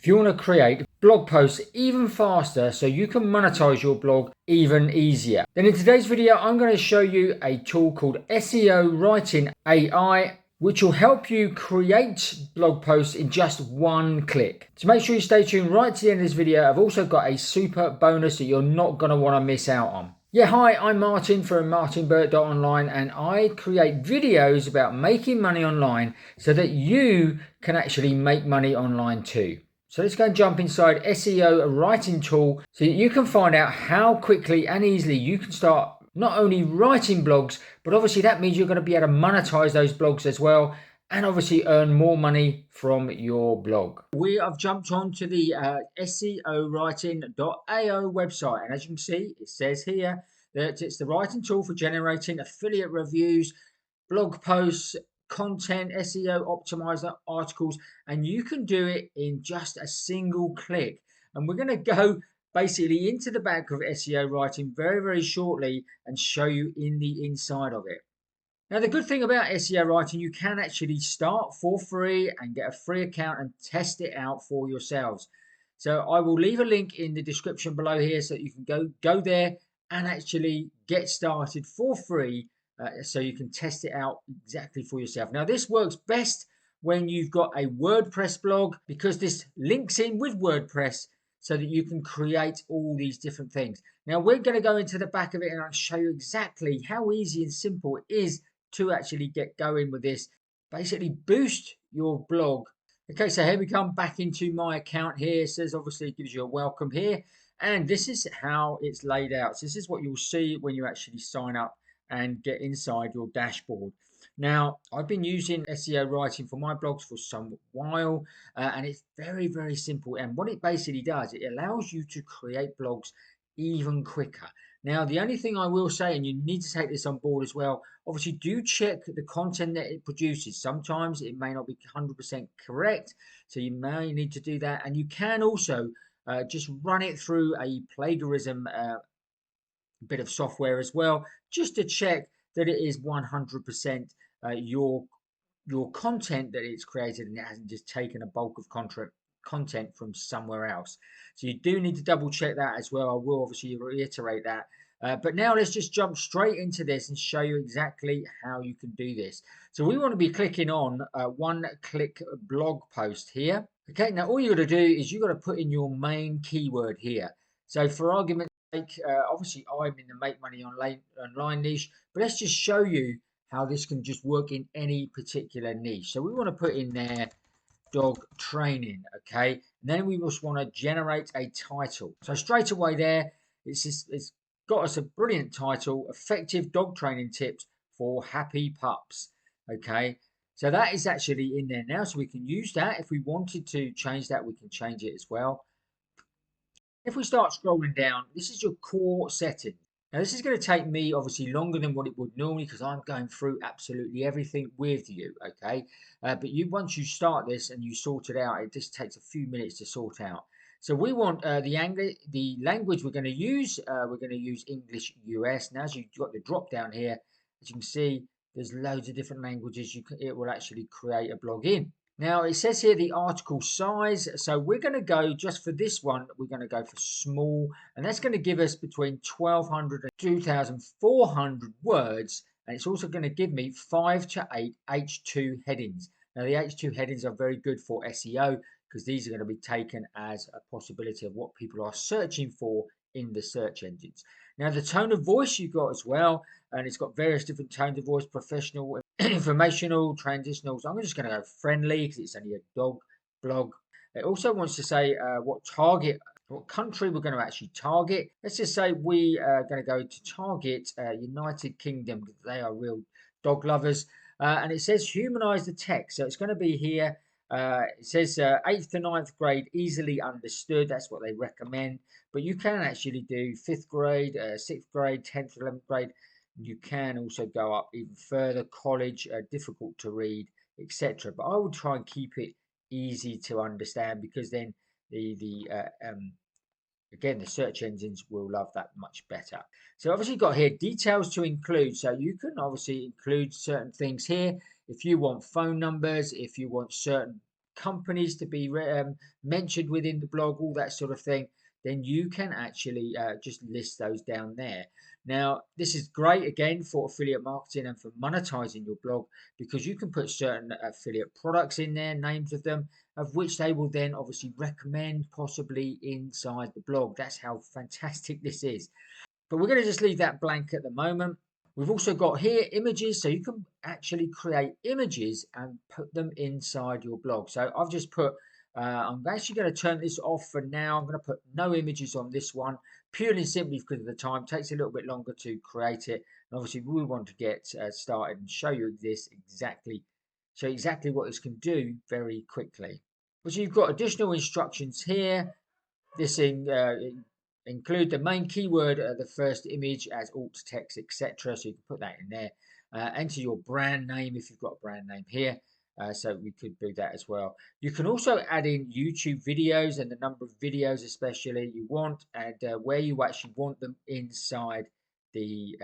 if you want to create blog posts even faster so you can monetize your blog even easier. Then in today's video, I'm going to show you a tool called SEO Writing AI, which will help you create blog posts in just one click. So make sure you stay tuned right to the end of this video. I've also got a super bonus that you're not going to want to miss out on. Yeah, hi, I'm Martin from martinburt.online, and I create videos about making money online so that you can actually make money online too. So let's go and jump inside SEO Writing tool so that you can find out how quickly and easily you can start not only writing blogs, but obviously that means you're going to be able to monetize those blogs as well and obviously earn more money from your blog. We have jumped onto the seowriting.io website, and as you can see, it says here that it's the writing tool for generating affiliate reviews, blog posts, content, SEO optimizer articles, and you can do it in just a single click. And we're going to go basically into the back of SEO writing very, very shortly and show you in the inside of it. Now, the good thing about SEO writing, you can actually start for free and get a free account and test it out for yourselves. So I will leave a link in the description below here so that you can go there and actually get started for free so you can test it out exactly for yourself. Now, this works best when you've got a WordPress blog because this links in with WordPress so that you can create all these different things. Now, we're going to go into the back of it and I'll show you exactly how easy and simple it is to actually get going with this. Basically boost your blog. Okay, so here we come back into my account here. It says obviously it gives you a welcome here, and this is how it's laid out. So this is what you'll see when you actually sign up and get inside your dashboard. Now, I've been using SEO writing for my blogs for some while, and it's very, very simple. And what it basically does, it allows you to create blogs even quicker. Now, the only thing I will say, and you need to take this on board as well, obviously do check the content that it produces. Sometimes it may not be 100% correct, so you may need to do that. And you can also just run it through a plagiarism bit of software as well, just to check that it is 100% your content that it's created and it hasn't just taken a bulk of content from somewhere else. So you do need to double check that as well. I will obviously reiterate that. But now let's just jump straight into this and show you exactly how you can do this. So we want to be clicking on one click blog post here. Okay, now all you got to do is you got to put in your main keyword here. So for argument's sake, obviously I'm in the make money online niche, but let's just show you how this can just work in any particular niche. So we want to put in there dog training, okay? And then we just want to generate a title. So straight away there, it's got us a brilliant title, Effective Dog Training Tips for Happy Pups, okay? So that is actually in there now, so we can use that. If we wanted to change that, we can change it as well. If we start scrolling down, this is your core setting. Now, this is going to take me obviously longer than what it would normally because I'm going through absolutely everything with you, okay? But once you start this and you sort it out, it just takes a few minutes to sort out. So we want the language we're going to use. We're going to use English US. Now, as you've got the drop down here, as you can see, there's loads of different languages it will actually create a blog in. Now, it says here the article size. So we're going to go, just for this one, we're going to go for small. And that's going to give us between 1,200 and 2,400 words. And it's also going to give me 5 to 8 H2 headings. Now, the H2 headings are very good for SEO because these are going to be taken as a possibility of what people are searching for in the search engines. Now, the tone of voice you've got as well, and it's got various different tones of voice, professional, informational, transitional. So I'm just going to go friendly because it's only a dog blog. It also wants to say what country we're going to actually target. Let's just say we are going to go to target United Kingdom because they are real dog lovers. And it says humanize the text. So it's going to be here. It says 8th to 9th grade, easily understood. That's what they recommend. But you can actually do 5th grade, 6th grade, 10th, 11th grade. You can also go up even further, college, difficult to read, etc. But I would try and keep it easy to understand because then again, the search engines will love that much better. So obviously got here details to include. So you can obviously include certain things here. If you want phone numbers, if you want certain companies to be mentioned within the blog, all that sort of thing, then you can actually just list those down there. Now, this is great again for affiliate marketing and for monetizing your blog, because you can put certain affiliate products in there, names of them, of which they will then obviously recommend possibly inside the blog. That's how fantastic this is. But we're going to just leave that blank at the moment. We've also got here images, so you can actually create images and put them inside your blog. So I've just put, I'm actually going to turn this off for now. I'm going to put no images on this one, purely and simply because of the time. It takes a little bit longer to create it. And obviously we want to get started and show you this exactly, show exactly what this can do very quickly. So you've got additional instructions here. This include the main keyword, the first image as alt text, etc. So you can put that in there. Enter your brand name if you've got a brand name here. So we could do that as well. You can also add in YouTube videos and the number of videos especially you want, and where you actually want them inside the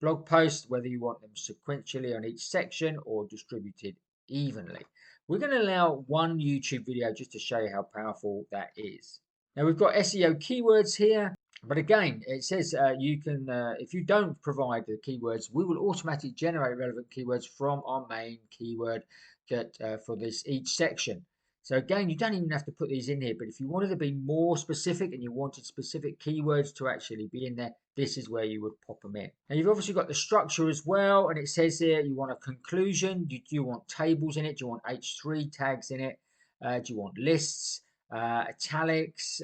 blog post, whether you want them sequentially on each section or distributed evenly. We're going to allow one YouTube video just to show you how powerful that is. Now we've got SEO keywords here, but again, it says you can, if you don't provide the keywords, we will automatically generate relevant keywords from our main keyword for this each section. So again, you don't even have to put these in here, but if you wanted to be more specific and you wanted specific keywords to actually be in there, this is where you would pop them in. Now you've obviously got the structure as well, and it says here you want a conclusion. Do you want tables in it? Do you want H3 tags in it? Do you want lists? Italics,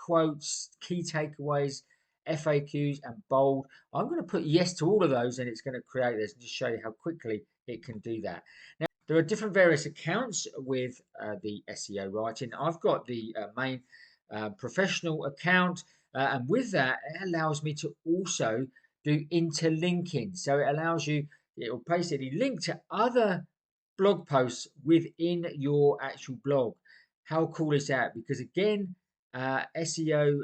quotes, key takeaways, FAQs, and bold. I'm going to put yes to all of those, and it's going to create this and just show you how quickly it can do that. Now, there are different various accounts with the SEO writing. I've got the main professional account, and with that, it allows me to also do interlinking. So it allows you, it will basically link to other blog posts within your actual blog. How cool is that? Because again, SEO,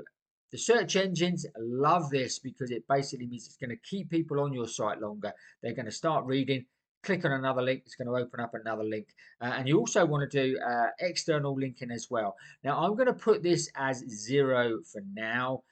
the search engines love this because it basically means it's going to keep people on your site longer. They're going to start reading, click on another link, it's going to open up another link. And you also want to do external linking as well. Now, I'm going to put this as 0 for now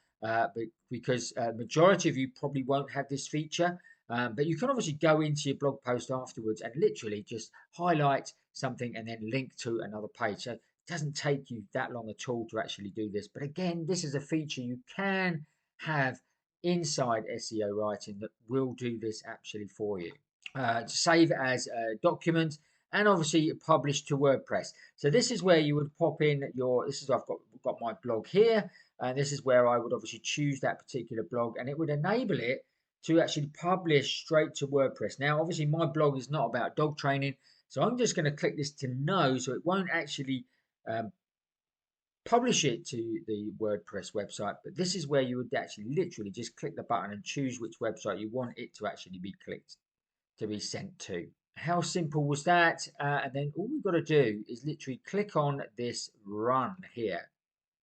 because majority of you probably won't have this feature. But you can obviously go into your blog post afterwards and literally just highlight something and then link to another page. So it doesn't take you that long at all to actually do this. But again, this is a feature you can have inside SEO writing that will do this actually for you. To save as a document and obviously publish to WordPress. So this is where you would pop in your, this is, I've got my blog here, and this is where I would obviously choose that particular blog, and it would enable it to actually publish straight to WordPress. Now, obviously my blog is not about dog training, so I'm just going to click this to no, so it won't actually publish it to the WordPress website, but this is where you would actually literally just click the button and choose which website you want it to actually be clicked to be sent to. How simple was that? And then all we've got to do is literally click on this run here.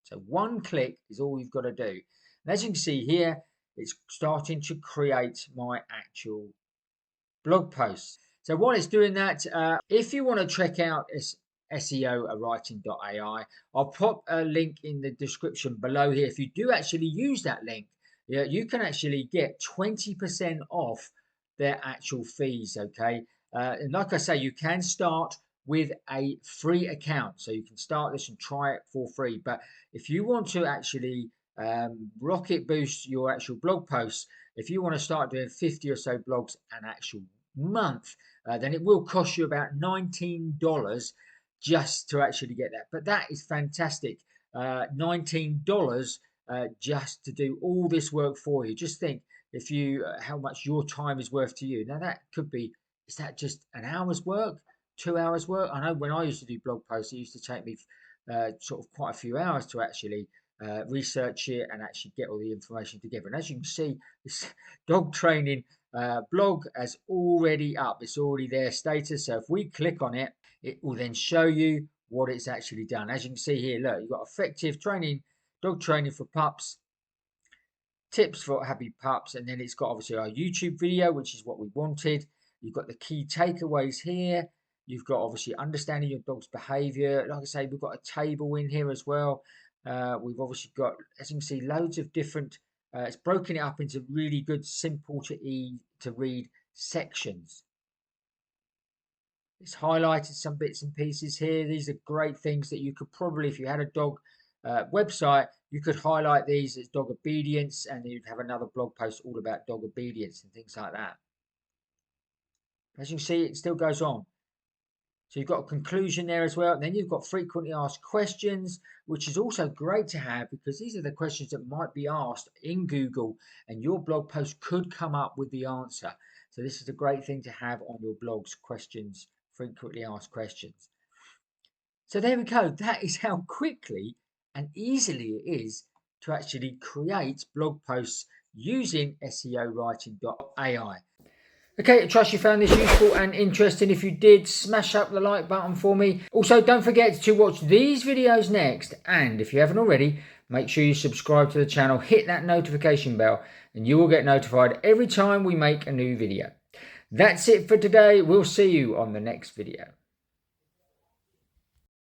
So one click is all you've got to do. And as you can see here, it's starting to create my actual blog post. So while it's doing that, if you want to check out SEOwriting.ai, I'll pop a link in the description below here. If you do actually use that link, you can actually get 20% off their actual fees. Okay, and like I say, you can start with a free account, so you can start this and try it for free. But if you want to actually rocket boost your actual blog posts, if you want to start doing 50 or so blogs an actual month, then it will cost you about $19 just to actually get that. But that is fantastic. $19 just to do all this work for you. Just think if you how much your time is worth to you. Now that could be, is that just an hour's work, 2 hours work? I know when I used to do blog posts, it used to take me sort of quite a few hours to actually research it and actually get all the information together. And as you can see, this dog training blog has already up. It's already there status. So if we click on it, it will then show you what it's actually done. As you can see here, look, you've got effective training, dog training for pups, tips for happy pups, and then it's got obviously our YouTube video, which is what we wanted. You've got the key takeaways here. You've got obviously understanding your dog's behavior. Like I say, we've got a table in here as well. We've obviously got, as you can see, loads of different, it's broken it up into really good, simple to read sections. It's highlighted some bits and pieces here. These are great things that you could probably, if you had a dog website, you could highlight these as dog obedience, and you'd have another blog post all about dog obedience and things like that. As you can see, it still goes on. So you've got a conclusion there as well. And then you've got frequently asked questions, which is also great to have because these are the questions that might be asked in Google and your blog post could come up with the answer. So this is a great thing to have on your blog's questions, frequently asked questions. So there we go. That is how quickly and easily it is to actually create blog posts using SEOwriting.ai. Okay, I trust you found this useful and interesting. If you did, smash up the like button for me. Also, don't forget to watch these videos next. And if you haven't already, make sure you subscribe to the channel, hit that notification bell, and you will get notified every time we make a new video. That's it for today. We'll see you on the next video.